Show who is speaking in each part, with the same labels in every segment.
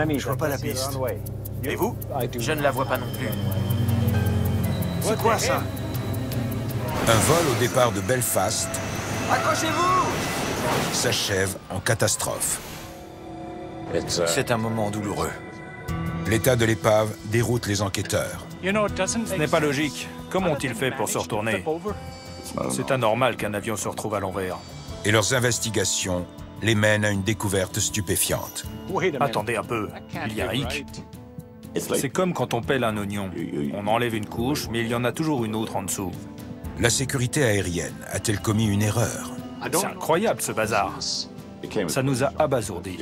Speaker 1: Je vois pas la piste. Et vous?
Speaker 2: Je ne la vois pas non plus.
Speaker 1: C'est quoi ça?
Speaker 3: Un vol au départ de Belfast
Speaker 2: Accrochez-vous!
Speaker 3: s'achève en catastrophe.
Speaker 2: C'est un moment douloureux.
Speaker 3: L'état de l'épave déroute les enquêteurs.
Speaker 4: Ce n'est pas logique. Comment ont-ils fait pour se retourner? C'est anormal qu'un avion se retrouve à l'envers.
Speaker 3: Et leurs investigations les mènent à une découverte stupéfiante.
Speaker 4: Attendez un peu, il y a un hic. C'est comme quand on pèle un oignon. On enlève une couche, mais il y en a toujours une autre en dessous.
Speaker 3: La sécurité aérienne a-t-elle commis une erreur?
Speaker 4: C'est incroyable ce bazar. Ça nous a abasourdis.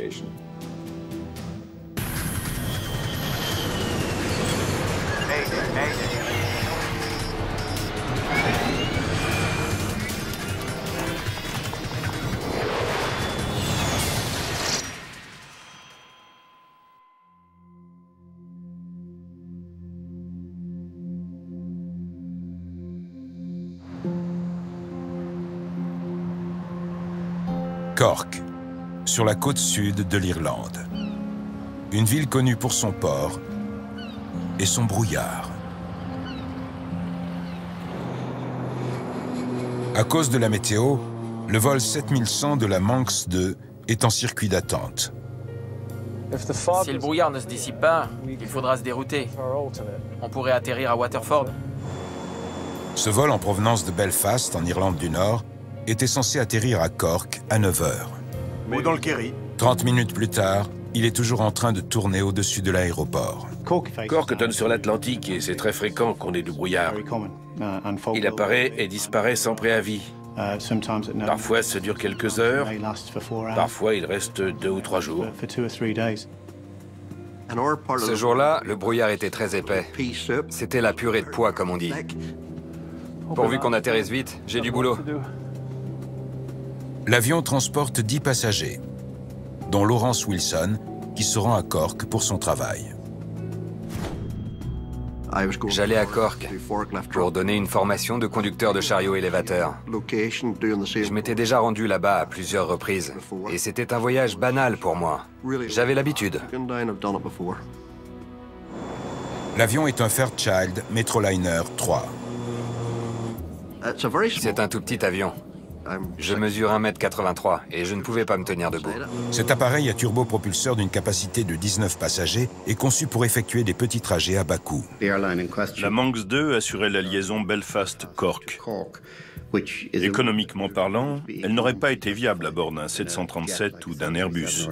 Speaker 3: Cork, sur la côte sud de l'Irlande. Une ville connue pour son port et son brouillard. À cause de la météo, le vol 7100 de la Manx 2 est en circuit d'attente.
Speaker 2: Si le brouillard ne se dissipe pas, il faudra se dérouter. On pourrait atterrir à Waterford.
Speaker 3: Ce vol en provenance de Belfast, en Irlande du Nord, était censé atterrir à Cork à 9 h.
Speaker 1: Ou dans le Kerry.
Speaker 3: 30 minutes plus tard, il est toujours en train de tourner au-dessus de l'aéroport.
Speaker 5: Cork donne sur l'Atlantique et c'est très fréquent qu'on ait du brouillard. Il apparaît et disparaît sans préavis. Parfois, ça dure quelques heures. Parfois, il reste 2 ou 3 jours.
Speaker 6: Ce jour-là, le brouillard était très épais. C'était la purée de pois, comme on dit. Pourvu qu'on atterrisse vite, j'ai du boulot.
Speaker 3: L'avion transporte 10 passagers, dont Lawrence Wilson, qui se rend à Cork pour son travail.
Speaker 6: J'allais à Cork pour donner une formation de conducteur de chariot élévateur. Je m'étais déjà rendu là-bas à plusieurs reprises, et c'était un voyage banal pour moi. J'avais l'habitude.
Speaker 3: L'avion est un Fairchild Metroliner 3.
Speaker 6: C'est un tout petit avion. Je mesure 1,83 m et je ne pouvais pas me tenir debout.
Speaker 3: Cet appareil à turbopropulseur d'une capacité de 19 passagers est conçu pour effectuer des petits trajets à bas coût.
Speaker 7: La Manx 2 assurait la liaison Belfast-Cork. Économiquement parlant, elle n'aurait pas été viable à bord d'un 737 ou d'un Airbus.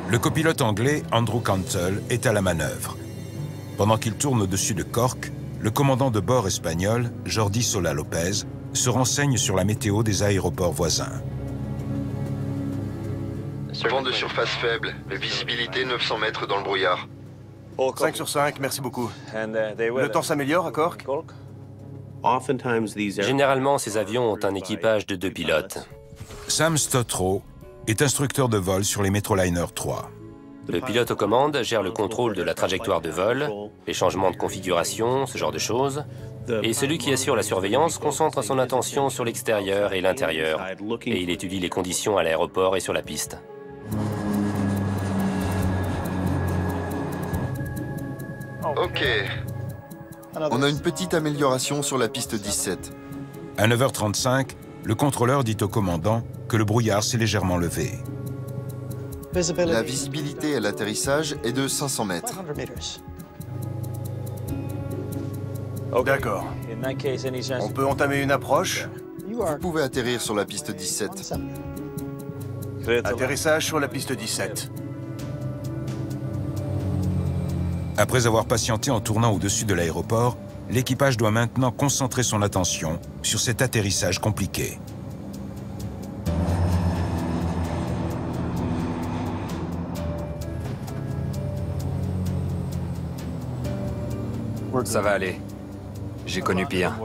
Speaker 3: Le copilote anglais Andrew Cantle est à la manœuvre. Pendant qu'il tourne au-dessus de Cork, le commandant de bord espagnol, Jordi Sola Lopez, se renseigne sur la météo des aéroports voisins.
Speaker 8: Vent de surface faible, visibilité 900 mètres dans le brouillard.
Speaker 1: 5 sur 5, merci beaucoup. Le temps s'améliore à Cork?
Speaker 9: Généralement, ces avions ont un équipage de 2 pilotes.
Speaker 3: Sam Stotrow est instructeur de vol sur les Metroliner 3.
Speaker 9: Le pilote aux commandes gère le contrôle de la trajectoire de vol, les changements de configuration, ce genre de choses. Et celui qui assure la surveillance concentre son attention sur l'extérieur et l'intérieur. Et il étudie les conditions à l'aéroport et sur la piste.
Speaker 8: Ok. On a une petite amélioration sur la piste 17.
Speaker 3: À 9 h 35, le contrôleur dit au commandant que le brouillard s'est légèrement levé.
Speaker 8: La visibilité à l'atterrissage est de 500 mètres.
Speaker 1: D'accord. On peut entamer une approche?
Speaker 8: Vous pouvez atterrir sur la piste 17.
Speaker 1: Atterrissage sur la piste 17.
Speaker 3: Après avoir patienté en tournant au-dessus de l'aéroport, l'équipage doit maintenant concentrer son attention sur cet atterrissage compliqué.
Speaker 6: Ça va aller. J'ai connu pire.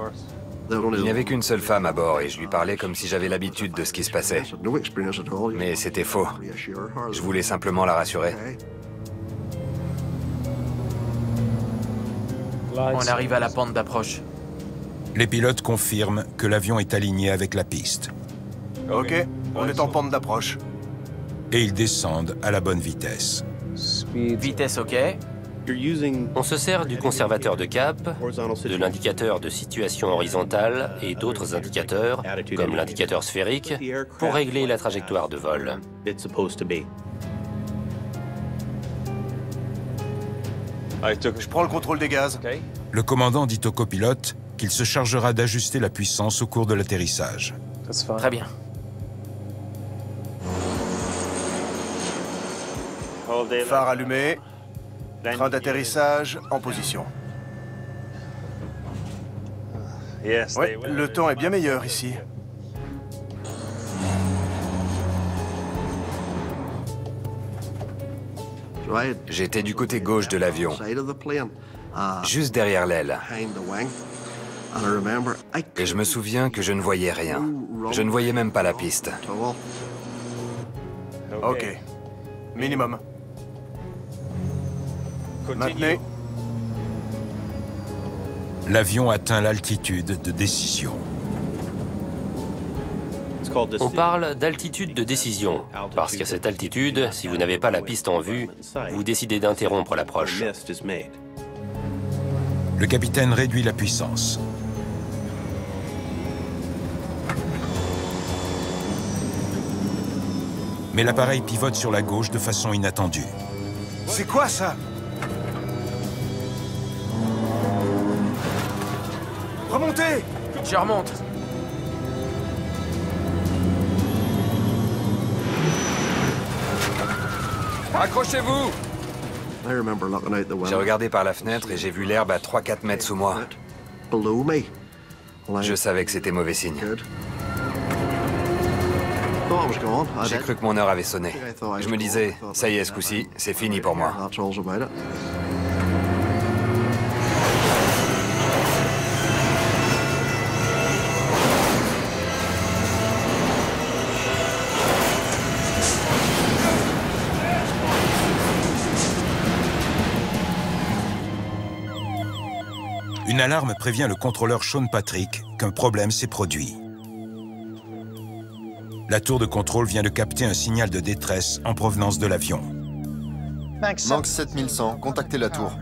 Speaker 6: Il n'y avait qu'une seule femme à bord et je lui parlais comme si j'avais l'habitude de ce qui se passait. Mais c'était faux. Je voulais simplement la rassurer.
Speaker 2: On arrive à la pente d'approche.
Speaker 3: Les pilotes confirment que l'avion est aligné avec la piste.
Speaker 1: Ok. On est en pente d'approche.
Speaker 3: Et ils descendent à la bonne vitesse.
Speaker 2: Vitesse OK.
Speaker 9: On se sert du conservateur de cap, de l'indicateur de situation horizontale et d'autres indicateurs, comme l'indicateur sphérique, pour régler la trajectoire de vol.
Speaker 1: Je prends le contrôle des gaz.
Speaker 3: Le commandant dit au copilote qu'il se chargera d'ajuster la puissance au cours de l'atterrissage.
Speaker 2: Très bien.
Speaker 1: Phare allumé. Train d'atterrissage en position. Oui, le temps est bien meilleur ici.
Speaker 6: J'étais du côté gauche de l'avion, juste derrière l'aile. Et je me souviens que je ne voyais rien. Je ne voyais même pas la piste.
Speaker 1: OK. Minimum. Maintenez.
Speaker 3: L'avion atteint l'altitude de décision.
Speaker 9: On parle d'altitude de décision, parce qu'à cette altitude, si vous n'avez pas la piste en vue, vous décidez d'interrompre l'approche.
Speaker 3: Le capitaine réduit la puissance. Mais l'appareil pivote sur la gauche de façon inattendue.
Speaker 1: C'est quoi ça? Remontez!
Speaker 2: Je remonte.
Speaker 6: Accrochez-vous! J'ai regardé par la fenêtre et j'ai vu l'herbe à 3-4 mètres sous moi. Je savais que c'était mauvais signe. J'ai cru que mon heure avait sonné. Je me disais, ça y est, ce coup-ci, c'est fini pour moi.
Speaker 3: Une alarme prévient le contrôleur Sean Patrick qu'un problème s'est produit. La tour de contrôle vient de capter un signal de détresse en provenance de l'avion.
Speaker 8: Manque 7100, contactez la tour.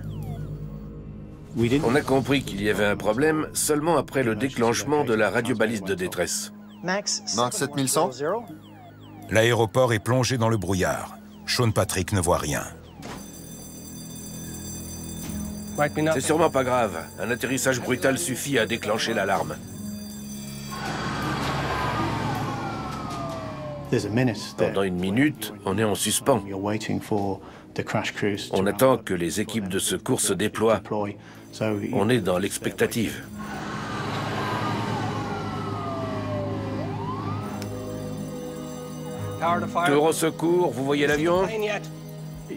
Speaker 5: On a compris qu'il y avait un problème seulement après le déclenchement de la radiobalise de détresse.
Speaker 8: Manque 7100.
Speaker 3: L'aéroport est plongé dans le brouillard. Sean Patrick ne voit rien.
Speaker 5: C'est sûrement pas grave. Un atterrissage brutal suffit à déclencher l'alarme. Pendant une minute, on est en suspens. On attend que les équipes de secours se déploient. On est dans l'expectative. Tour au secours, vous voyez l'avion?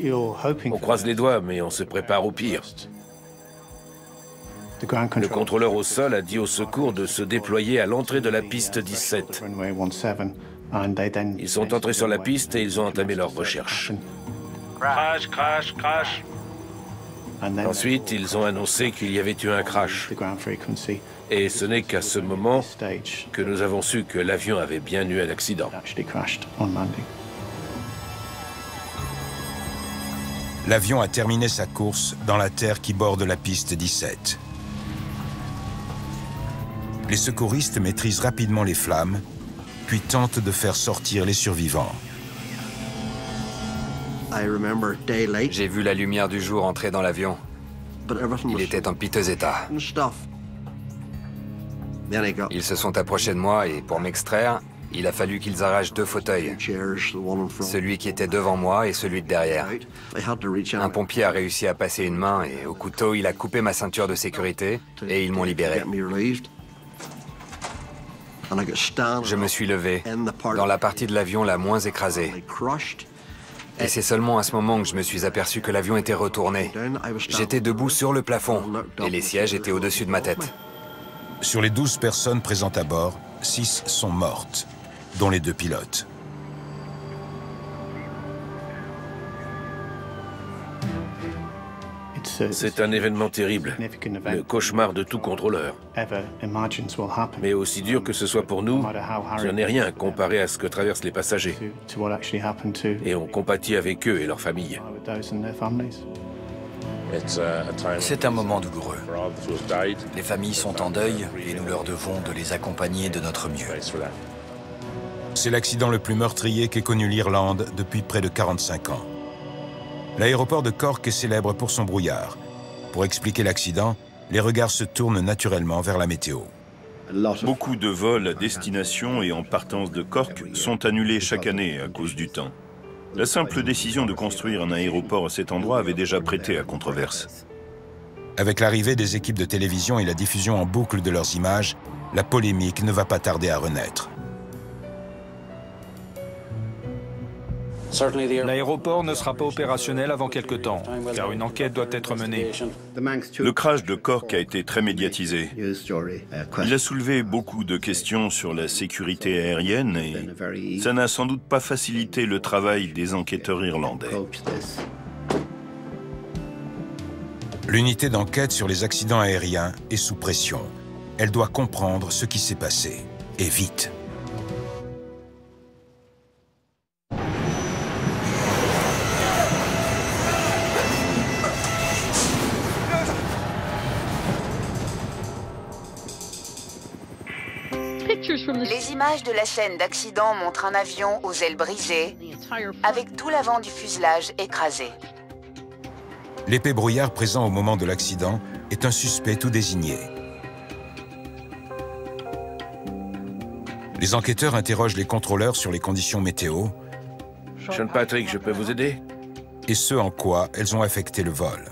Speaker 5: On croise les doigts, mais on se prépare au pire. Le contrôleur au sol a dit au secours de se déployer à l'entrée de la piste 17. Ils sont entrés sur la piste et ils ont entamé leur recherche.
Speaker 4: Crash, crash, crash.
Speaker 5: Ensuite, ils ont annoncé qu'il y avait eu un crash. Et ce n'est qu'à ce moment que nous avons su que l'avion avait bien eu un accident.
Speaker 3: L'avion a terminé sa course dans la terre qui borde la piste 17. Les secouristes maîtrisent rapidement les flammes, puis tentent de faire sortir les survivants.
Speaker 6: J'ai vu la lumière du jour entrer dans l'avion. Il était en piteux état. Ils se sont approchés de moi et pour m'extraire, il a fallu qu'ils arrachent 2 fauteuils. Celui qui était devant moi et celui de derrière. Un pompier a réussi à passer une main et au couteau, il a coupé ma ceinture de sécurité et ils m'ont libéré. Je me suis levé dans la partie de l'avion la moins écrasée. Et c'est seulement à ce moment que je me suis aperçu que l'avion était retourné. J'étais debout sur le plafond et les sièges étaient au-dessus de ma tête.
Speaker 3: Sur les 12 personnes présentes à bord, 6 sont mortes, dont les 2 pilotes.
Speaker 5: C'est un événement terrible, le cauchemar de tout contrôleur. Mais aussi dur que ce soit pour nous, ce n'est rien comparé à ce que traversent les passagers. Et on compatit avec eux et leurs familles.
Speaker 10: C'est un moment douloureux. Les familles sont en deuil et nous leur devons de les accompagner de notre mieux.
Speaker 3: C'est l'accident le plus meurtrier qu'ait connu l'Irlande depuis près de 45 ans. L'aéroport de Cork est célèbre pour son brouillard. Pour expliquer l'accident, les regards se tournent naturellement vers la météo.
Speaker 7: Beaucoup de vols à destination et en partance de Cork sont annulés chaque année à cause du temps. La simple décision de construire un aéroport à cet endroit avait déjà prêté à controverse.
Speaker 3: Avec l'arrivée des équipes de télévision et la diffusion en boucle de leurs images, la polémique ne va pas tarder à renaître.
Speaker 4: L'aéroport ne sera pas opérationnel avant quelque temps, car une enquête doit être menée.
Speaker 7: Le crash de Cork a été très médiatisé. Il a soulevé beaucoup de questions sur la sécurité aérienne et ça n'a sans doute pas facilité le travail des enquêteurs irlandais.
Speaker 3: L'unité d'enquête sur les accidents aériens est sous pression. Elle doit comprendre ce qui s'est passé, et vite.
Speaker 11: Les images de la scène d'accident montrent un avion aux ailes brisées, avec tout l'avant du fuselage écrasé.
Speaker 3: L'épais brouillard présent au moment de l'accident est un suspect tout désigné. Les enquêteurs interrogent les contrôleurs sur les conditions météo.
Speaker 5: Sean Patrick, je peux vous aider?
Speaker 3: Et ce en quoi elles ont affecté le vol.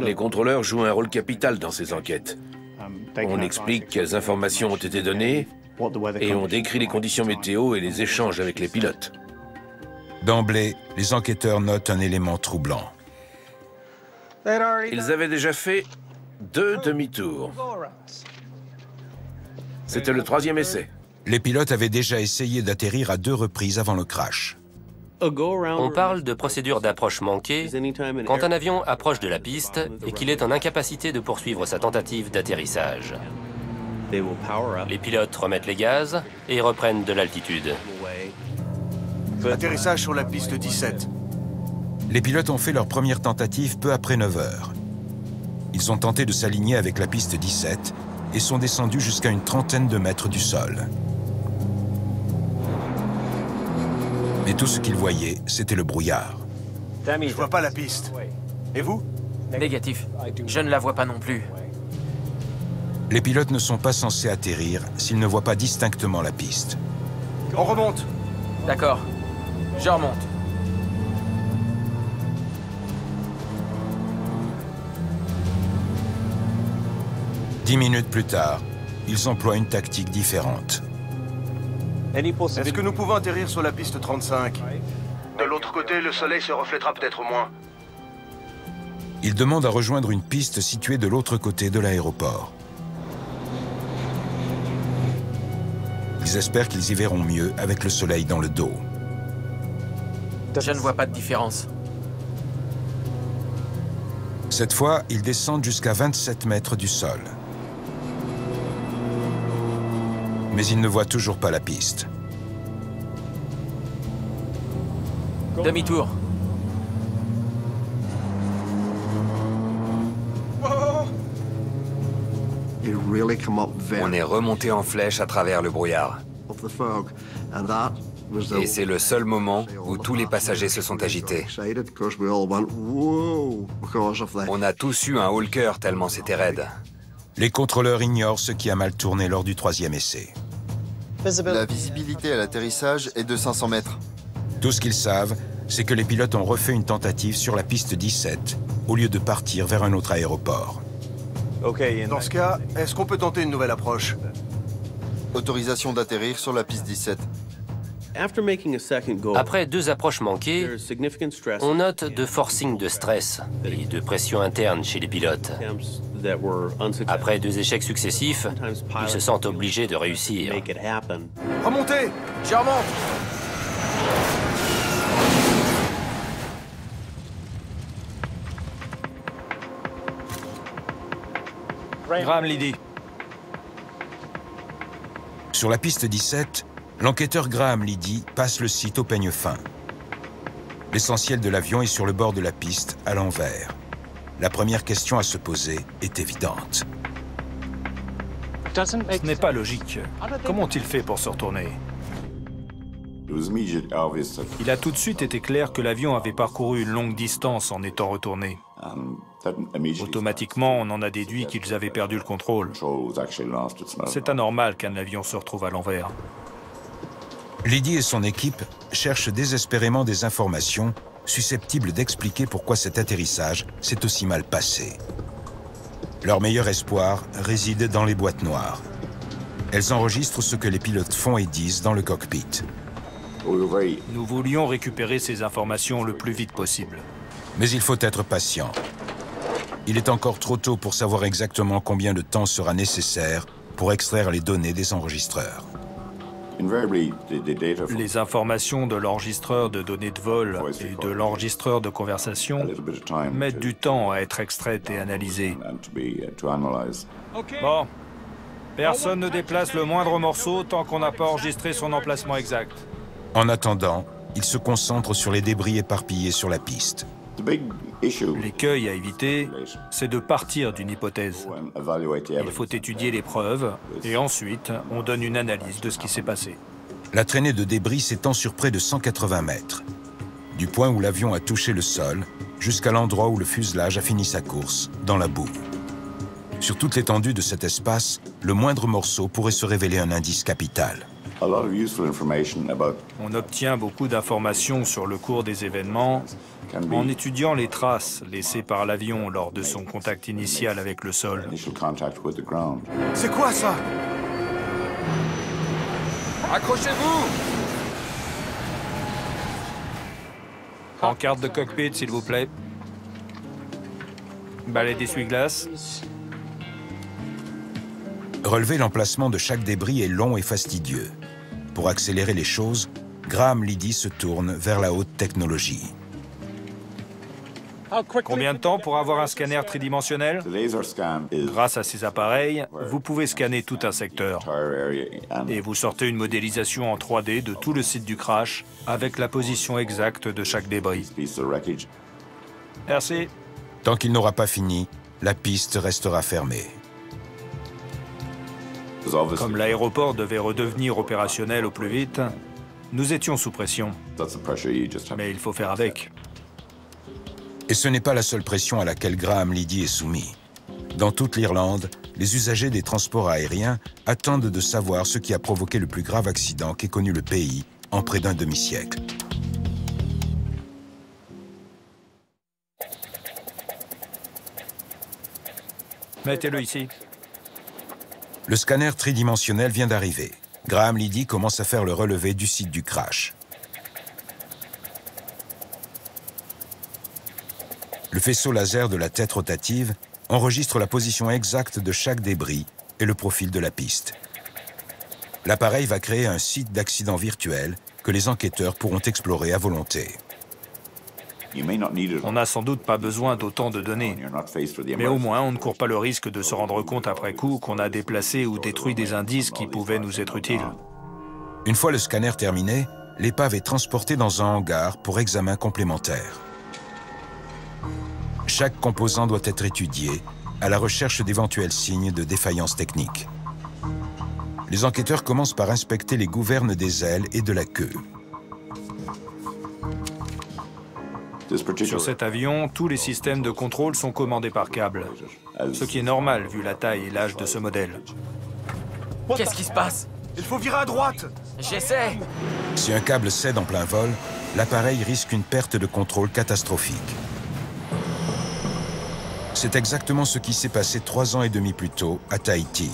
Speaker 5: Les contrôleurs jouent un rôle capital dans ces enquêtes. On explique quelles informations ont été données et on décrit les conditions météo et les échanges avec les pilotes.
Speaker 3: D'emblée, les enquêteurs notent un élément troublant.
Speaker 5: Ils avaient déjà fait 2 demi-tours. C'était le 3e essai.
Speaker 3: Les pilotes avaient déjà essayé d'atterrir à 2 reprises avant le crash.
Speaker 9: On parle de procédure d'approche manquée quand un avion approche de la piste et qu'il est en incapacité de poursuivre sa tentative d'atterrissage. Les pilotes remettent les gaz et reprennent de l'altitude.
Speaker 1: Atterrissage sur la piste 17.
Speaker 3: Les pilotes ont fait leur première tentative peu après 9 heures. Ils ont tenté de s'aligner avec la piste 17 et sont descendus jusqu'à une trentaine de mètres du sol. Mais tout ce qu'ils voyaient, c'était le brouillard.
Speaker 1: Je vois pas la piste. Et vous?
Speaker 2: Négatif. Je ne la vois pas non plus.
Speaker 3: Les pilotes ne sont pas censés atterrir s'ils ne voient pas distinctement la piste.
Speaker 1: On remonte.
Speaker 2: D'accord. Je remonte.
Speaker 3: Dix minutes plus tard, ils emploient une tactique différente.
Speaker 1: Est-ce que nous pouvons atterrir sur la piste 35? De l'autre côté, le soleil se reflètera peut-être moins.
Speaker 3: Ils demandent à rejoindre une piste située de l'autre côté de l'aéroport. Ils espèrent qu'ils y verront mieux avec le soleil dans le dos.
Speaker 2: Je ne vois pas de différence.
Speaker 3: Cette fois, ils descendent jusqu'à 27 mètres du sol. Mais ils ne voient toujours pas la piste.
Speaker 2: Demi-tour.
Speaker 6: On est remonté en flèche à travers le brouillard. Et c'est le seul moment où tous les passagers se sont agités. On a tous eu un haut le cœur tellement c'était raide.
Speaker 3: Les contrôleurs ignorent ce qui a mal tourné lors du 3e essai.
Speaker 8: La visibilité à l'atterrissage est de 500 mètres.
Speaker 3: Tout ce qu'ils savent, c'est que les pilotes ont refait une tentative sur la piste 17, au lieu de partir vers un autre aéroport.
Speaker 1: Dans ce cas, est-ce qu'on peut tenter une nouvelle approche?
Speaker 8: Autorisation d'atterrir sur la piste 17.
Speaker 9: Après 2 approches manquées, on note de forts signes de stress et de pression interne chez les pilotes. Après 2 échecs successifs, ils se sentent obligés de réussir.
Speaker 1: Remontez! Je remonte!
Speaker 4: Graham Liddy.
Speaker 3: Sur la piste 17, l'enquêteur Graham Liddy passe le site au peigne fin. L'essentiel de l'avion est sur le bord de la piste, à l'envers. La première question à se poser est évidente.
Speaker 4: Ce n'est pas logique. Comment ont-ils fait pour se retourner? Il a tout de suite été clair que l'avion avait parcouru une longue distance en étant retourné. Automatiquement, on en a déduit qu'ils avaient perdu le contrôle. C'est anormal qu'un avion se retrouve à l'envers.
Speaker 3: Liddy et son équipe cherchent désespérément des informations susceptibles d'expliquer pourquoi cet atterrissage s'est aussi mal passé. Leur meilleur espoir réside dans les boîtes noires. Elles enregistrent ce que les pilotes font et disent dans le cockpit.
Speaker 4: Nous voulions récupérer ces informations le plus vite possible.
Speaker 3: Mais il faut être patient. Il est encore trop tôt pour savoir exactement combien de temps sera nécessaire pour extraire les données des enregistreurs.
Speaker 4: Les informations de l'enregistreur de données de vol et de l'enregistreur de conversation mettent du temps à être extraites et analysées. Bon, personne ne déplace le moindre morceau tant qu'on n'a pas enregistré son emplacement exact.
Speaker 3: En attendant, ils se concentrent sur les débris éparpillés sur la piste.
Speaker 4: L'écueil à éviter, c'est de partir d'une hypothèse. Il faut étudier les preuves et ensuite, on donne une analyse de ce qui s'est passé.
Speaker 3: La traînée de débris s'étend sur près de 180 mètres. Du point où l'avion a touché le sol jusqu'à l'endroit où le fuselage a fini sa course, dans la boue. Sur toute l'étendue de cet espace, le moindre morceau pourrait se révéler un indice capital.
Speaker 4: On obtient beaucoup d'informations sur le cours des événements en étudiant les traces laissées par l'avion lors de son contact initial avec le sol.
Speaker 1: C'est quoi ça?
Speaker 10: Accrochez-vous!
Speaker 4: En carte de cockpit, s'il vous plaît. Balai d'essuie-glace.
Speaker 3: Relever l'emplacement de chaque débris est long et fastidieux. Pour accélérer les choses, Graham Liddy se tourne vers la haute technologie.
Speaker 4: Combien de temps pour avoir un scanner tridimensionnel? Grâce à ces appareils, vous pouvez scanner tout un secteur. Et vous sortez une modélisation en 3D de tout le site du crash avec la position exacte de chaque débris. Merci.
Speaker 3: Tant qu'il n'aura pas fini, la piste restera fermée.
Speaker 4: Comme l'aéroport devait redevenir opérationnel au plus vite, nous étions sous pression. Mais il faut faire avec.
Speaker 3: Et ce n'est pas la seule pression à laquelle Graham Liddy est soumis. Dans toute l'Irlande, les usagers des transports aériens attendent de savoir ce qui a provoqué le plus grave accident qu'ait connu le pays en près d'un demi-siècle.
Speaker 4: Mettez-le ici.
Speaker 3: Le scanner tridimensionnel vient d'arriver. Graham Liddy commence à faire le relevé du site du crash. Le faisceau laser de la tête rotative enregistre la position exacte de chaque débris et le profil de la piste. L'appareil va créer un site d'accident virtuel que les enquêteurs pourront explorer à volonté.
Speaker 4: On n'a sans doute pas besoin d'autant de données, mais au moins on ne court pas le risque de se rendre compte après coup qu'on a déplacé ou détruit des indices qui pouvaient nous être utiles.
Speaker 3: Une fois le scanner terminé, l'épave est transportée dans un hangar pour examen complémentaire. Chaque composant doit être étudié à la recherche d'éventuels signes de défaillance technique. Les enquêteurs commencent par inspecter les gouvernes des ailes et de la queue.
Speaker 4: Sur cet avion, tous les systèmes de contrôle sont commandés par câble, ce qui est normal vu la taille et l'âge de ce modèle.
Speaker 2: Qu'est-ce qui se passe?
Speaker 1: Il faut virer à droite!
Speaker 2: J'essaie!
Speaker 3: Si un câble cède en plein vol, l'appareil risque une perte de contrôle catastrophique. C'est exactement ce qui s'est passé 3 ans et demi plus tôt à Tahiti.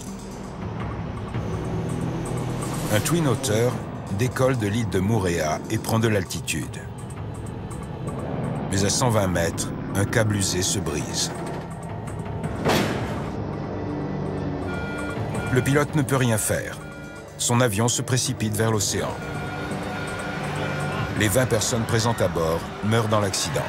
Speaker 3: Un Twin Otter décolle de l'île de Moorea et prend de l'altitude. Mais à 120 mètres, un câble usé se brise. Le pilote ne peut rien faire. Son avion se précipite vers l'océan. Les 20 personnes présentes à bord meurent dans l'accident.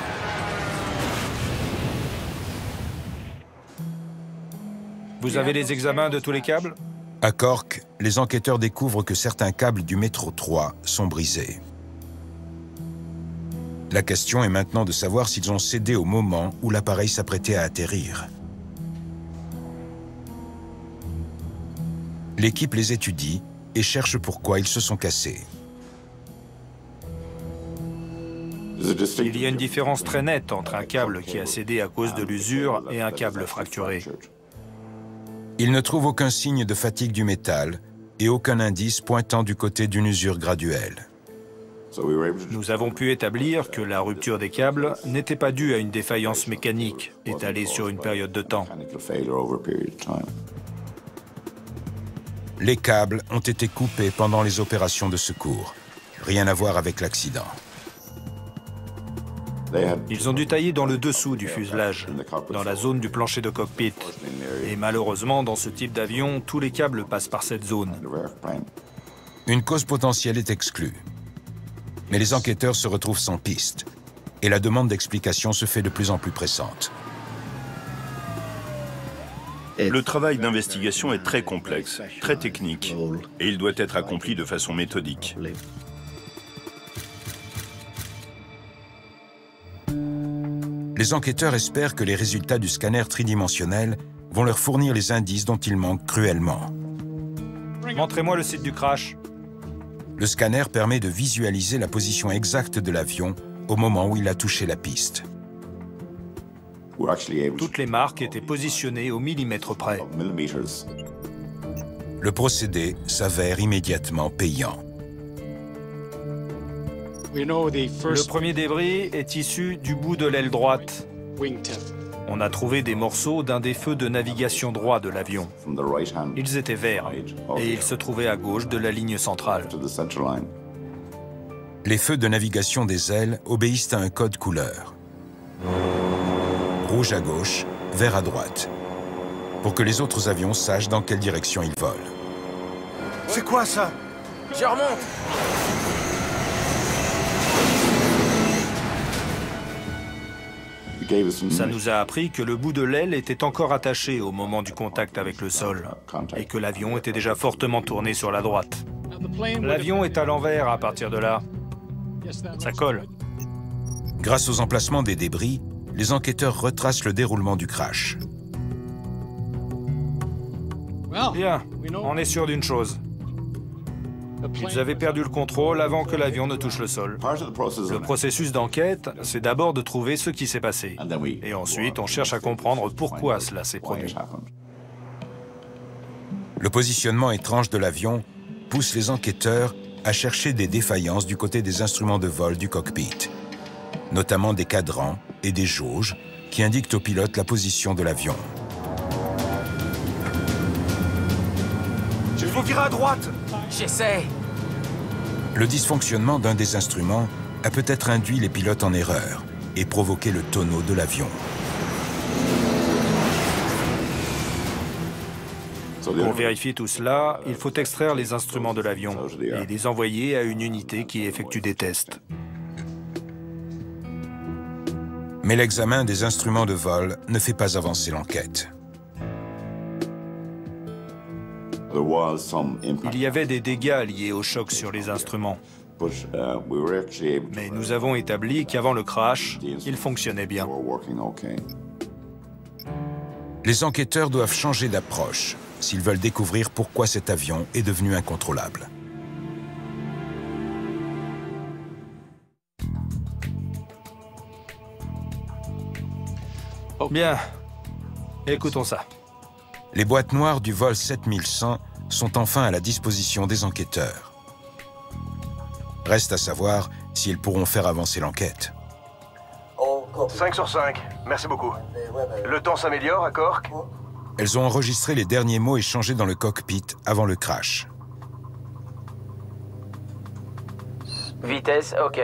Speaker 4: Vous avez les examens de tous les câbles?
Speaker 3: À Cork, les enquêteurs découvrent que certains câbles du métro 3 sont brisés. La question est maintenant de savoir s'ils ont cédé au moment où l'appareil s'apprêtait à atterrir. L'équipe les étudie et cherche pourquoi ils se sont cassés.
Speaker 4: Il y a une différence très nette entre un câble qui a cédé à cause de l'usure et un câble fracturé.
Speaker 3: Ils ne trouvent aucun signe de fatigue du métal et aucun indice pointant du côté d'une usure graduelle.
Speaker 4: Nous avons pu établir que la rupture des câbles n'était pas due à une défaillance mécanique étalée sur une période de temps.
Speaker 3: Les câbles ont été coupés pendant les opérations de secours. Rien à voir avec l'accident.
Speaker 4: Ils ont dû tailler dans le dessous du fuselage, dans la zone du plancher de cockpit. Et malheureusement, dans ce type d'avion, tous les câbles passent par cette zone.
Speaker 3: Une cause potentielle est exclue. Mais les enquêteurs se retrouvent sans piste. Et la demande d'explication se fait de plus en plus pressante.
Speaker 7: Le travail d'investigation est très complexe, très technique, et il doit être accompli de façon méthodique.
Speaker 3: Les enquêteurs espèrent que les résultats du scanner tridimensionnel vont leur fournir les indices dont ils manquent cruellement.
Speaker 4: Montrez-moi le site du crash.
Speaker 3: Le scanner permet de visualiser la position exacte de l'avion au moment où il a touché la piste.
Speaker 4: Toutes les marques étaient positionnées au millimètre près.
Speaker 3: Le procédé s'avère immédiatement payant.
Speaker 4: Le premier débris est issu du bout de l'aile droite. On a trouvé des morceaux d'un des feux de navigation droit de l'avion. Ils étaient verts et ils se trouvaient à gauche de la ligne centrale.
Speaker 3: Les feux de navigation des ailes obéissent à un code couleur. Rouge à gauche, vert à droite, pour que les autres avions sachent dans quelle direction ils volent.
Speaker 1: C'est quoi ça?
Speaker 2: Je remonte!
Speaker 4: Ça nous a appris que le bout de l'aile était encore attaché au moment du contact avec le sol et que l'avion était déjà fortement tourné sur la droite. L'avion est à l'envers à partir de là. Ça colle.
Speaker 3: Grâce aux emplacements des débris, les enquêteurs retracent le déroulement du crash.
Speaker 4: Bien, on est sûr d'une chose. Ils avaient perdu le contrôle avant que l'avion ne touche le sol. Le processus d'enquête, c'est d'abord de trouver ce qui s'est passé. Et ensuite, on cherche à comprendre pourquoi cela s'est produit.
Speaker 3: Le positionnement étrange de l'avion pousse les enquêteurs à chercher des défaillances du côté des instruments de vol du cockpit, notamment des cadrans et des jauges qui indiquent au pilote la position de l'avion.
Speaker 1: Il faut virer à droite!
Speaker 2: J'essaie!
Speaker 3: Le dysfonctionnement d'un des instruments a peut-être induit les pilotes en erreur et provoqué le tonneau de l'avion.
Speaker 4: Pour vérifier tout cela, il faut extraire les instruments de l'avion et les envoyer à une unité qui effectue des tests.
Speaker 3: Mais l'examen des instruments de vol ne fait pas avancer l'enquête.
Speaker 4: Il y avait des dégâts liés au choc sur les instruments. Mais nous avons établi qu'avant le crash, ils fonctionnaient bien.
Speaker 3: Les enquêteurs doivent changer d'approche s'ils veulent découvrir pourquoi cet avion est devenu incontrôlable.
Speaker 4: Bien, écoutons ça.
Speaker 3: Les boîtes noires du vol 7100 sont enfin à la disposition des enquêteurs. Reste à savoir s'ils pourront faire avancer l'enquête.
Speaker 1: 5 sur 5, merci beaucoup. Le temps s'améliore à Cork?
Speaker 3: Elles ont enregistré les derniers mots échangés dans le cockpit avant le crash.
Speaker 2: Vitesse, ok.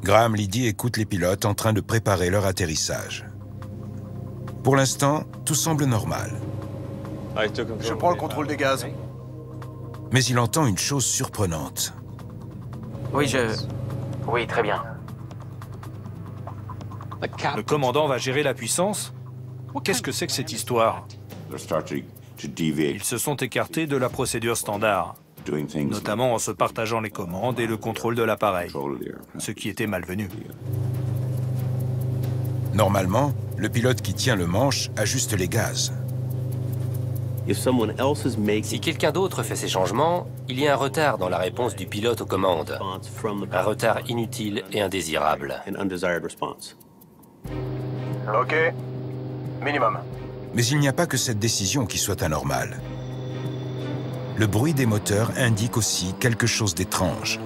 Speaker 3: Graham Liddy écoute les pilotes en train de préparer leur atterrissage. Pour l'instant, tout semble normal.
Speaker 1: Je prends le contrôle des gaz.
Speaker 3: Mais il entend une chose surprenante.
Speaker 2: Oui, Oui, très bien.
Speaker 4: Le commandant va gérer la puissance? Qu'est-ce que c'est que cette histoire? Ils se sont écartés de la procédure standard, notamment en se partageant les commandes et le contrôle de l'appareil, ce qui était malvenu.
Speaker 3: Normalement, le pilote qui tient le manche ajuste les gaz.
Speaker 9: Si quelqu'un d'autre fait ces changements, il y a un retard dans la réponse du pilote aux commandes. Un retard inutile et indésirable.
Speaker 1: Ok. Minimum.
Speaker 3: Mais il n'y a pas que cette décision qui soit anormale. Le bruit des moteurs indique aussi quelque chose d'étrange.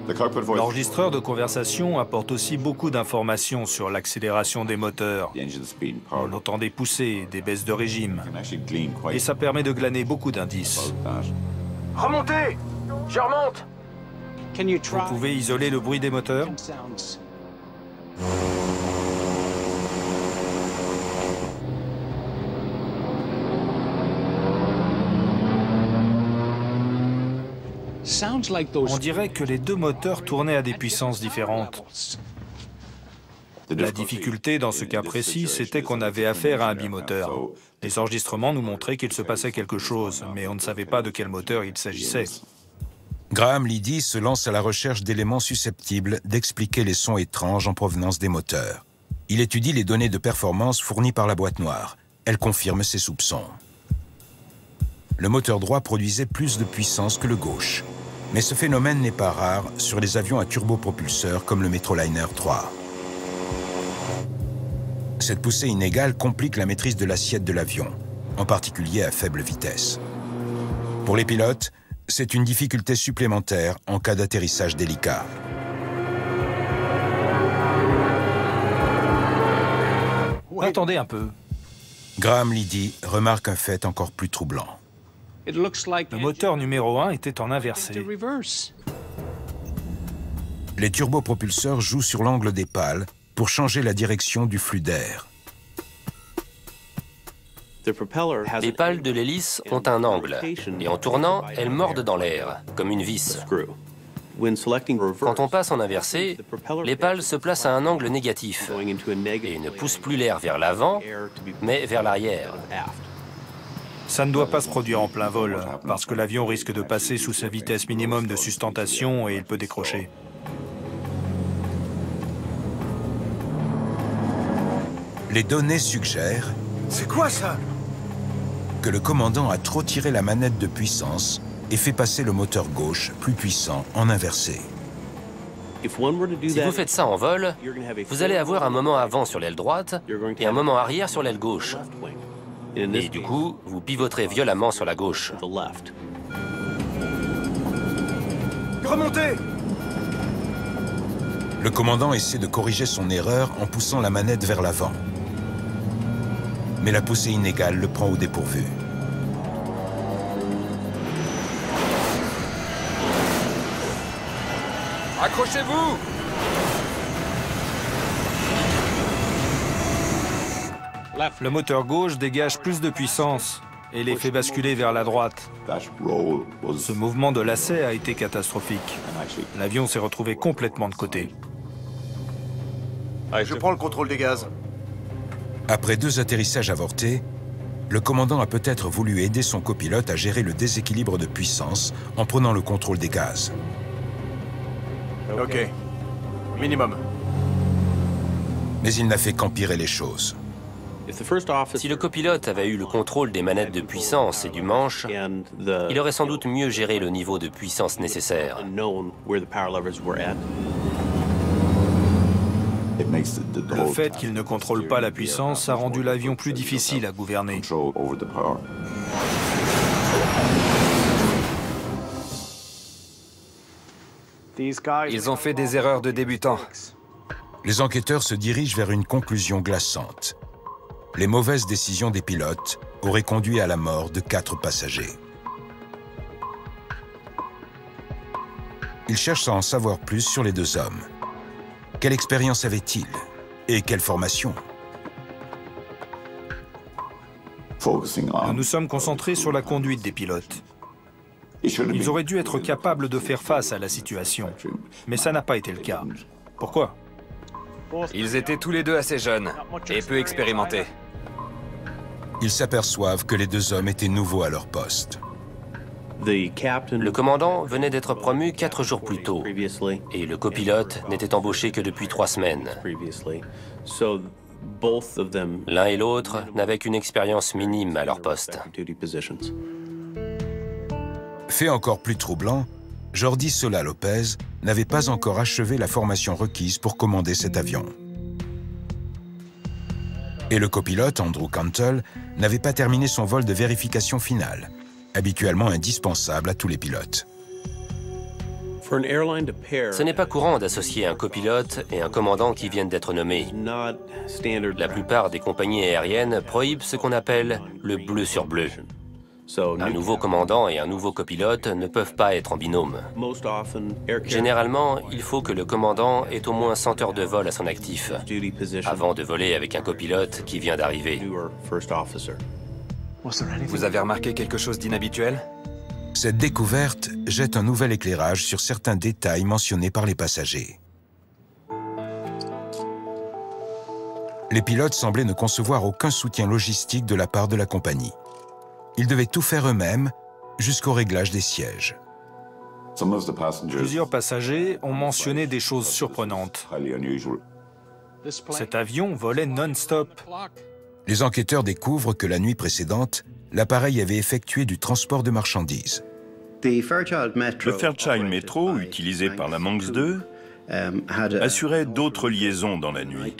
Speaker 4: L'enregistreur de conversation apporte aussi beaucoup d'informations sur l'accélération des moteurs. On entend des poussées, des baisses de régime. Et ça permet de glaner beaucoup d'indices.
Speaker 1: Remontez! Je remonte!
Speaker 4: Vous pouvez isoler le bruit des moteurs? On dirait que les deux moteurs tournaient à des puissances différentes. La difficulté dans ce cas précis, c'était qu'on avait affaire à un bimoteur. Les enregistrements nous montraient qu'il se passait quelque chose, mais on ne savait pas de quel moteur il s'agissait.
Speaker 3: Graham Liddy se lance à la recherche d'éléments susceptibles d'expliquer les sons étranges en provenance des moteurs. Il étudie les données de performance fournies par la boîte noire. Elle confirme ses soupçons. Le moteur droit produisait plus de puissance que le gauche. Mais ce phénomène n'est pas rare sur les avions à turbopropulseur comme le Metroliner 3. Cette poussée inégale complique la maîtrise de l'assiette de l'avion, en particulier à faible vitesse. Pour les pilotes, c'est une difficulté supplémentaire en cas d'atterrissage délicat.
Speaker 4: Attendez un peu.
Speaker 3: Graham Liddy remarque un fait encore plus troublant.
Speaker 4: Le moteur numéro 1 était en inversé.
Speaker 3: Les turbopropulseurs jouent sur l'angle des pales pour changer la direction du flux d'air.
Speaker 9: Les pales de l'hélice ont un angle, et en tournant, elles mordent dans l'air, comme une vis. Quand on passe en inversé, les pales se placent à un angle négatif et ne poussent plus l'air vers l'avant, mais vers l'arrière.
Speaker 4: Ça ne doit pas se produire en plein vol, parce que l'avion risque de passer sous sa vitesse minimum de sustentation et il peut décrocher.
Speaker 3: Les données suggèrent...
Speaker 1: C'est quoi ça?
Speaker 3: Que le commandant a trop tiré la manette de puissance et fait passer le moteur gauche, plus puissant, en inversé.
Speaker 9: Si vous faites ça en vol, vous allez avoir un moment avant sur l'aile droite et un moment arrière sur l'aile gauche. Et du coup, vous pivoterez violemment sur la gauche.
Speaker 1: Remontez!
Speaker 3: Le commandant essaie de corriger son erreur en poussant la manette vers l'avant. Mais la poussée inégale le prend au dépourvu.
Speaker 6: Accrochez-vous!
Speaker 4: Le moteur gauche dégage plus de puissance et les fait basculer vers la droite. Ce mouvement de lacet a été catastrophique. L'avion s'est retrouvé complètement de côté.
Speaker 1: Je prends le contrôle des gaz.
Speaker 3: Après 2 atterrissages avortés, le commandant a peut-être voulu aider son copilote à gérer le déséquilibre de puissance en prenant le contrôle des gaz.
Speaker 1: Ok. Minimum.
Speaker 3: Mais il n'a fait qu'empirer les choses.
Speaker 9: Si le copilote avait eu le contrôle des manettes de puissance et du manche, il aurait sans doute mieux géré le niveau de puissance nécessaire.
Speaker 4: Le fait qu'il ne contrôle pas la puissance a rendu l'avion plus difficile à gouverner.
Speaker 6: Ils ont fait des erreurs de débutants.
Speaker 3: Les enquêteurs se dirigent vers une conclusion glaçante. Les mauvaises décisions des pilotes auraient conduit à la mort de 4 passagers. Ils cherchent à en savoir plus sur les 2 hommes. Quelle expérience avaient-ils? Et quelle formation?
Speaker 4: Nous nous sommes concentrés sur la conduite des pilotes. Ils auraient dû être capables de faire face à la situation, mais ça n'a pas été le cas. Pourquoi?
Speaker 6: Ils étaient tous les 2 assez jeunes et peu expérimentés.
Speaker 3: Ils s'aperçoivent que les deux hommes étaient nouveaux à leur poste.
Speaker 9: Le commandant venait d'être promu 4 jours plus tôt et le copilote n'était embauché que depuis 3 semaines. L'un et l'autre n'avaient qu'une expérience minime à leur poste.
Speaker 3: Fait encore plus troublant, Jordi Sola Lopez n'avait pas encore achevé la formation requise pour commander cet avion. Et le copilote, Andrew Cantle, n'avait pas terminé son vol de vérification finale, habituellement indispensable à tous les pilotes.
Speaker 9: Ce n'est pas courant d'associer un copilote et un commandant qui viennent d'être nommés. La plupart des compagnies aériennes prohibent ce qu'on appelle le bleu sur bleu. Un nouveau commandant et un nouveau copilote ne peuvent pas être en binôme. Généralement, il faut que le commandant ait au moins 100 heures de vol à son actif, avant de voler avec un copilote qui vient d'arriver.
Speaker 6: Vous avez remarqué quelque chose d'inhabituel?
Speaker 3: Cette découverte jette un nouvel éclairage sur certains détails mentionnés par les passagers. Les pilotes semblaient ne concevoir aucun soutien logistique de la part de la compagnie. Ils devaient tout faire eux-mêmes, jusqu'au réglage des sièges.
Speaker 4: Plusieurs passagers ont mentionné des choses surprenantes. Cet avion volait non-stop.
Speaker 3: Les enquêteurs découvrent que la nuit précédente, l'appareil avait effectué du transport de marchandises.
Speaker 7: Le Fairchild Metro, utilisé par la Manx II, assurait d'autres liaisons dans la nuit.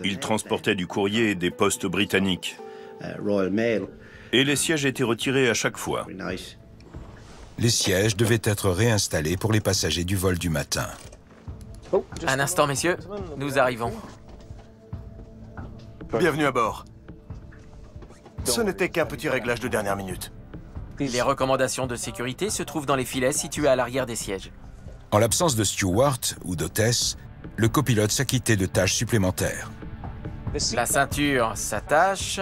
Speaker 7: Il transportait du courrier des postes britanniques. Et les sièges étaient retirés à chaque fois.
Speaker 3: Les sièges devaient être réinstallés pour les passagers du vol du matin.
Speaker 2: Un instant, messieurs, nous arrivons.
Speaker 1: Bienvenue à bord. Ce n'était qu'un petit réglage de dernière minute.
Speaker 2: Les recommandations de sécurité se trouvent dans les filets situés à l'arrière des sièges.
Speaker 3: En l'absence de steward ou d'hôtesse, le copilote s'acquittait de tâches supplémentaires.
Speaker 2: La ceinture s'attache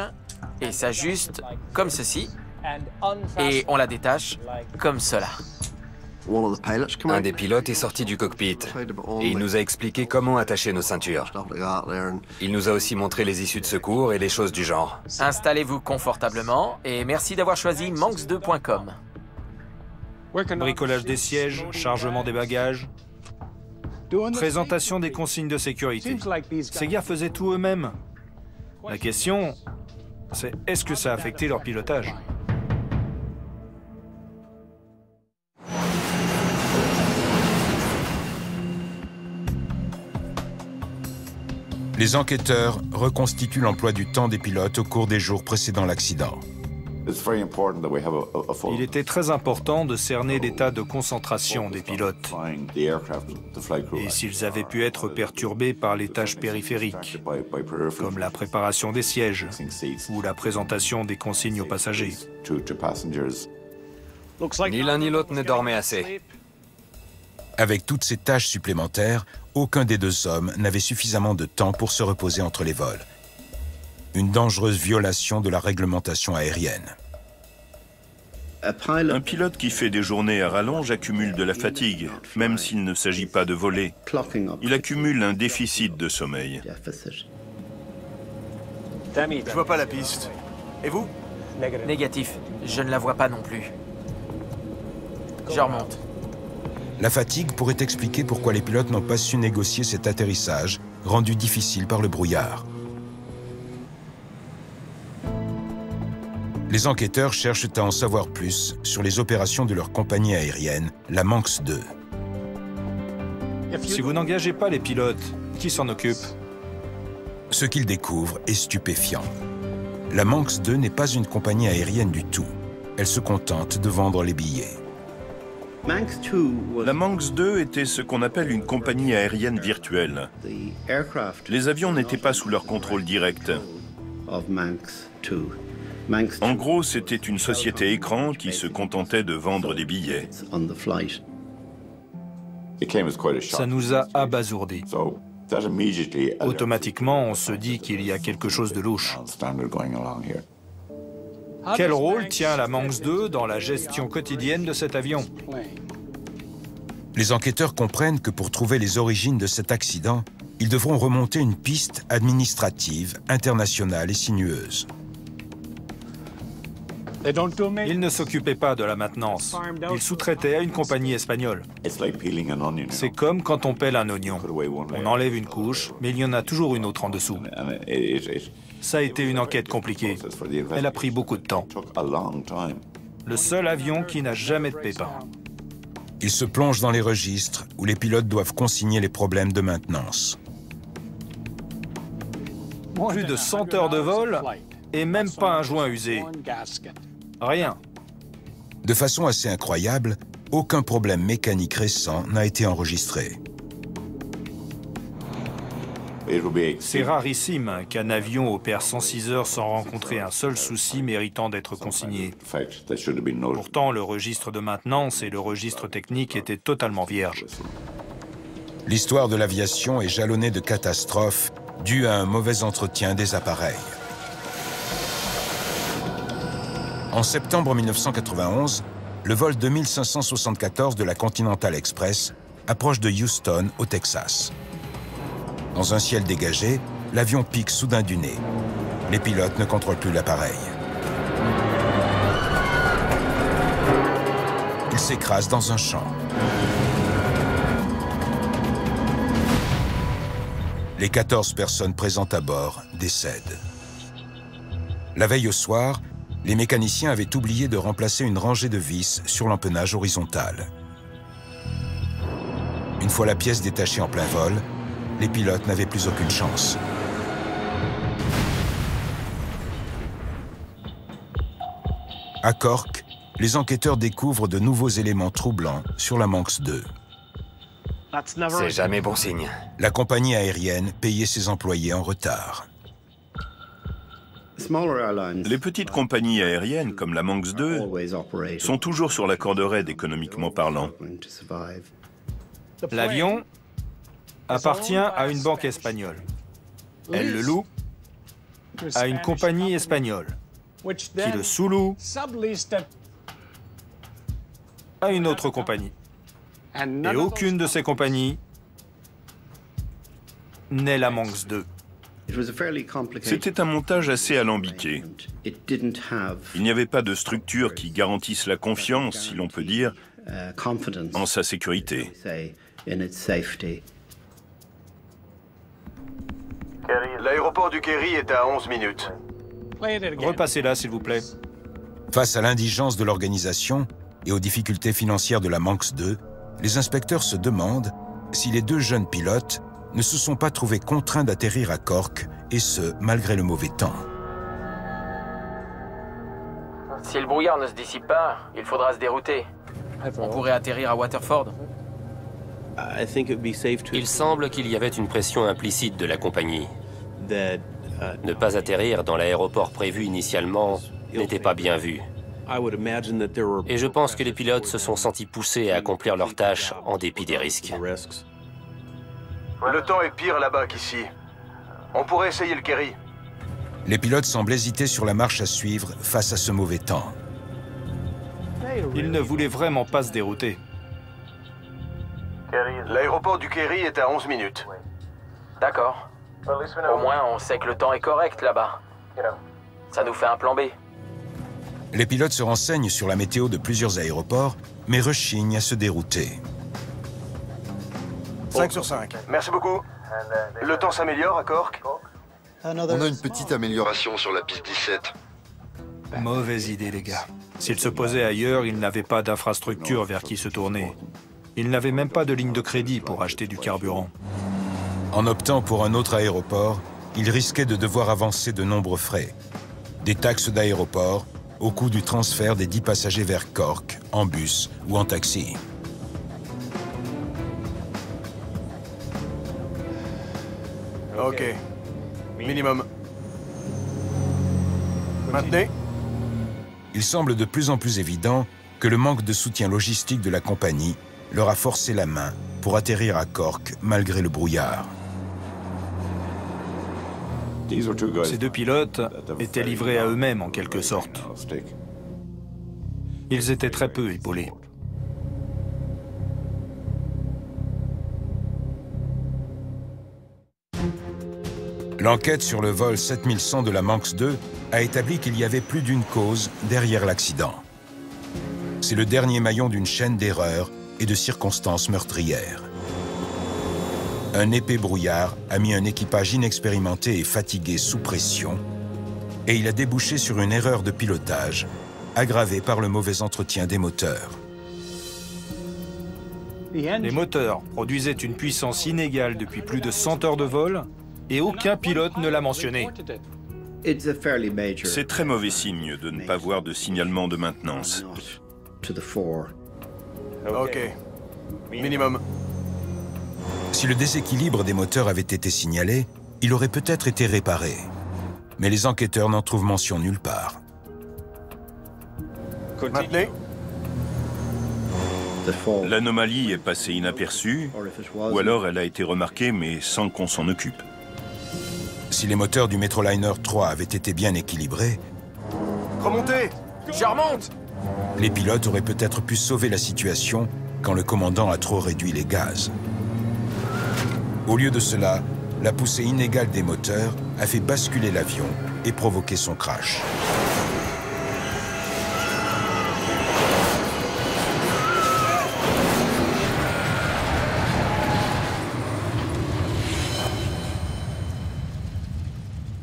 Speaker 2: et s'ajuste comme ceci, et on la détache comme cela.
Speaker 6: Un des pilotes est sorti du cockpit et il nous a expliqué comment attacher nos ceintures. Il nous a aussi montré les issues de secours et les choses du genre.
Speaker 2: Installez-vous confortablement et merci d'avoir choisi manx2.com.
Speaker 4: Bricolage des sièges, chargement des bagages, présentation des consignes de sécurité. Ces gars faisaient tout eux-mêmes. La question, c'est est-ce que ça a affecté leur pilotage?
Speaker 3: Les enquêteurs reconstituent l'emploi du temps des pilotes au cours des jours précédant l'accident.
Speaker 4: Il était très important de cerner l'état de concentration des pilotes et s'ils avaient pu être perturbés par les tâches périphériques, comme la préparation des sièges ou la présentation des consignes aux passagers.
Speaker 6: Ni l'un ni l'autre ne dormait assez.
Speaker 3: Avec toutes ces tâches supplémentaires, aucun des deux hommes n'avait suffisamment de temps pour se reposer entre les vols. Une dangereuse violation de la réglementation aérienne.
Speaker 7: Un pilote qui fait des journées à rallonge accumule de la fatigue, même s'il ne s'agit pas de voler. Il accumule un déficit de sommeil.
Speaker 1: Je vois pas la piste. Et vous?
Speaker 2: Négatif. Je ne la vois pas non plus. Je remonte.
Speaker 3: La fatigue pourrait expliquer pourquoi les pilotes n'ont pas su négocier cet atterrissage, rendu difficile par le brouillard. Les enquêteurs cherchent à en savoir plus sur les opérations de leur compagnie aérienne, la Manx II.
Speaker 4: Si vous n'engagez pas les pilotes, qui s'en occupe?
Speaker 3: Ce qu'ils découvrent est stupéfiant. La Manx II n'est pas une compagnie aérienne du tout. Elle se contente de vendre les billets.
Speaker 7: La Manx II était ce qu'on appelle une compagnie aérienne virtuelle. Les avions n'étaient pas sous leur contrôle direct. En gros, c'était une société écran qui se contentait de vendre des billets.
Speaker 4: Ça nous a abasourdis. Automatiquement, on se dit qu'il y a quelque chose de louche. Quel rôle tient la Manx II dans la gestion quotidienne de cet avion?
Speaker 3: Les enquêteurs comprennent que pour trouver les origines de cet accident, ils devront remonter une piste administrative, internationale et sinueuse.
Speaker 4: Ils ne s'occupaient pas de la maintenance. Ils sous-traitaient à une compagnie espagnole. C'est comme quand on pèle un oignon. On enlève une couche, mais il y en a toujours une autre en dessous. Ça a été une enquête compliquée. Elle a pris beaucoup de temps. Le seul avion qui n'a jamais de pépins.
Speaker 3: Ils se plongent dans les registres où les pilotes doivent consigner les problèmes de maintenance.
Speaker 4: Plus de 100 heures de vol et même pas un joint usé. Rien.
Speaker 3: De façon assez incroyable, aucun problème mécanique récent n'a été enregistré.
Speaker 4: C'est rarissime qu'un avion opère 106 heures sans rencontrer un seul souci méritant d'être consigné. Pourtant, le registre de maintenance et le registre technique étaient totalement vierges.
Speaker 3: L'histoire de l'aviation est jalonnée de catastrophes dues à un mauvais entretien des appareils. En septembre 1991, le vol 2574 de la Continental Express approche de Houston, au Texas. Dans un ciel dégagé, l'avion pique soudain du nez. Les pilotes ne contrôlent plus l'appareil. Il s'écrase dans un champ. Les 14 personnes présentes à bord décèdent. La veille au soir, les mécaniciens avaient oublié de remplacer une rangée de vis sur l'empennage horizontal. Une fois la pièce détachée en plein vol, les pilotes n'avaient plus aucune chance. À Cork, les enquêteurs découvrent de nouveaux éléments troublants sur la Manx 2.
Speaker 6: C'est jamais bon signe.
Speaker 3: La compagnie aérienne payait ses employés en retard.
Speaker 7: Les petites compagnies aériennes, comme la Manx 2, sont toujours sur la corde raide économiquement parlant.
Speaker 4: L'avion appartient à une banque espagnole. Elle le loue à une compagnie espagnole, qui le sous-loue à une autre compagnie. Et aucune de ces compagnies n'est la Manx 2.
Speaker 7: C'était un montage assez alambiqué. Il n'y avait pas de structure qui garantisse la confiance, si l'on peut dire, en sa sécurité.
Speaker 1: L'aéroport du Kerry est à 11 minutes.
Speaker 4: Repassez là, s'il vous plaît.
Speaker 3: Face à l'indigence de l'organisation et aux difficultés financières de la Manx 2, les inspecteurs se demandent si les deux jeunes pilotes ne se sont pas trouvés contraints d'atterrir à Cork, et ce, malgré le mauvais temps.
Speaker 2: Si le brouillard ne se dissipe pas, il faudra se dérouter. On pourrait atterrir à Waterford.
Speaker 9: Il semble qu'il y avait une pression implicite de la compagnie. Ne pas atterrir dans l'aéroport prévu initialement n'était pas bien vu. Et je pense que les pilotes se sont sentis poussés à accomplir leur tâche en dépit des risques.
Speaker 1: Le temps est pire là-bas qu'ici. On pourrait essayer le Kerry.
Speaker 3: Les pilotes semblent hésiter sur la marche à suivre face à ce mauvais temps.
Speaker 4: Ils ne voulaient vraiment pas se dérouter.
Speaker 1: L'aéroport du Kerry est à 11 minutes.
Speaker 2: D'accord. Au moins, on sait que le temps est correct là-bas. Ça nous fait un plan B.
Speaker 3: Les pilotes se renseignent sur la météo de plusieurs aéroports, mais rechignent à se dérouter.
Speaker 1: 5 sur 5. Merci beaucoup. Le temps s'améliore à Cork?
Speaker 8: On a une petite amélioration sur la piste 17.
Speaker 4: Mauvaise idée, les gars. S'ils se posaient ailleurs, ils n'avaient pas d'infrastructure vers qui se tourner. Ils n'avaient même pas de ligne de crédit pour acheter du carburant.
Speaker 3: En optant pour un autre aéroport, ils risquaient de devoir avancer de nombreux frais. Des taxes d'aéroport, au coût du transfert des 10 passagers vers Cork, en bus ou en taxi.
Speaker 1: Ok. Minimum. Maintenez.
Speaker 3: Il semble de plus en plus évident que le manque de soutien logistique de la compagnie leur a forcé la main pour atterrir à Cork malgré le brouillard.
Speaker 4: Ces deux pilotes étaient livrés à eux-mêmes en quelque sorte. Ils étaient très peu épaulés.
Speaker 3: L'enquête sur le vol 7100 de la Manx II a établi qu'il y avait plus d'une cause derrière l'accident. C'est le dernier maillon d'une chaîne d'erreurs et de circonstances meurtrières. Un épais brouillard a mis un équipage inexpérimenté et fatigué sous pression, et il a débouché sur une erreur de pilotage, aggravée par le mauvais entretien des moteurs.
Speaker 4: Les moteurs produisaient une puissance inégale depuis plus de 100 heures de vol, et aucun pilote ne l'a mentionné.
Speaker 7: C'est très mauvais signe de ne pas voir de signalement de maintenance.
Speaker 1: Ok. Minimum.
Speaker 3: Si le déséquilibre des moteurs avait été signalé, il aurait peut-être été réparé. Mais les enquêteurs n'en trouvent mention nulle part.
Speaker 1: Maintenez.
Speaker 7: L'anomalie est passée inaperçue, ou alors elle a été remarquée mais sans qu'on s'en occupe.
Speaker 3: Si les moteurs du Metroliner 3 avaient été bien équilibrés,
Speaker 1: Remontez.
Speaker 2: Je remonte!
Speaker 3: les pilotes auraient peut-être pu sauver la situation quand le commandant a trop réduit les gaz. Au lieu de cela, la poussée inégale des moteurs a fait basculer l'avion et provoqué son crash.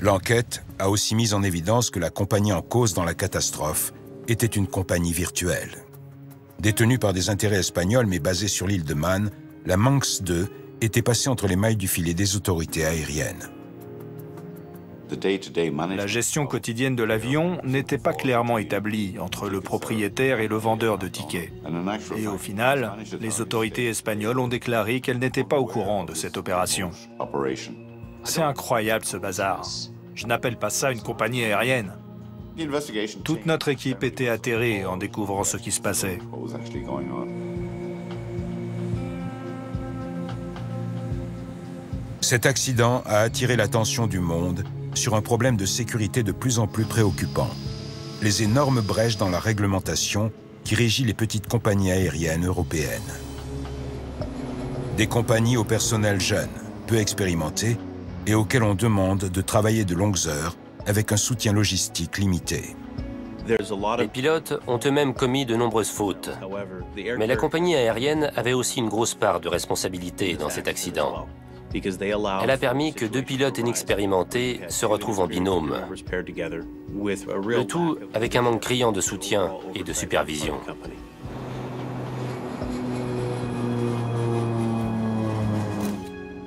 Speaker 3: L'enquête a aussi mis en évidence que la compagnie en cause dans la catastrophe était une compagnie virtuelle. Détenue par des intérêts espagnols mais basée sur l'île de Man, la Manx II était passée entre les mailles du filet des autorités aériennes.
Speaker 4: La gestion quotidienne de l'avion n'était pas clairement établie entre le propriétaire et le vendeur de tickets. Et au final, les autorités espagnoles ont déclaré qu'elles n'étaient pas au courant de cette opération. C'est incroyable ce bazar. Je n'appelle pas ça une compagnie aérienne. Toute notre équipe était atterrée en découvrant ce qui se passait.
Speaker 3: Cet accident a attiré l'attention du monde sur un problème de sécurité de plus en plus préoccupant. Les énormes brèches dans la réglementation qui régit les petites compagnies aériennes européennes. Des compagnies au personnel jeune, peu expérimenté, et auxquelles on demande de travailler de longues heures avec un soutien logistique limité.
Speaker 9: Les pilotes ont eux-mêmes commis de nombreuses fautes. Mais la compagnie aérienne avait aussi une grosse part de responsabilité dans cet accident. Elle a permis que deux pilotes inexpérimentés se retrouvent en binôme. Le tout avec un manque criant de soutien et de supervision.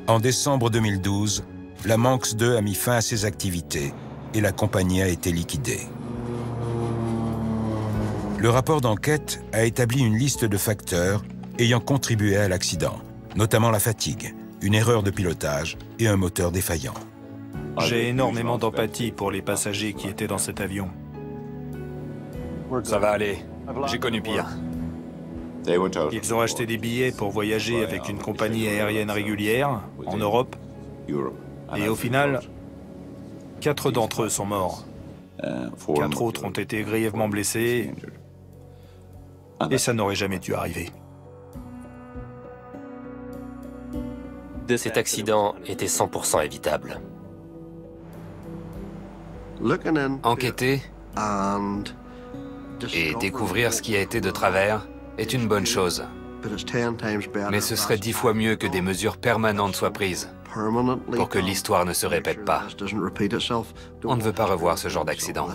Speaker 3: En décembre 2012, la Manx II a mis fin à ses activités et la compagnie a été liquidée. Le rapport d'enquête a établi une liste de facteurs ayant contribué à l'accident, notamment la fatigue, une erreur de pilotage et un moteur défaillant.
Speaker 4: J'ai énormément d'empathie pour les passagers qui étaient dans cet avion.
Speaker 6: Ça va aller. J'ai connu pire.
Speaker 4: Ils ont acheté des billets pour voyager avec une compagnie aérienne régulière en Europe. Et au final, 4 d'entre eux sont morts. 4 autres ont été grièvement blessés. Et ça n'aurait jamais dû arriver.
Speaker 9: Cet accident était 100% évitable.
Speaker 6: Enquêter et découvrir ce qui a été de travers est une bonne chose. Mais ce serait 10 fois mieux que des mesures permanentes soient prises pour que l'histoire ne se répète pas. On ne veut pas revoir ce genre d'accident.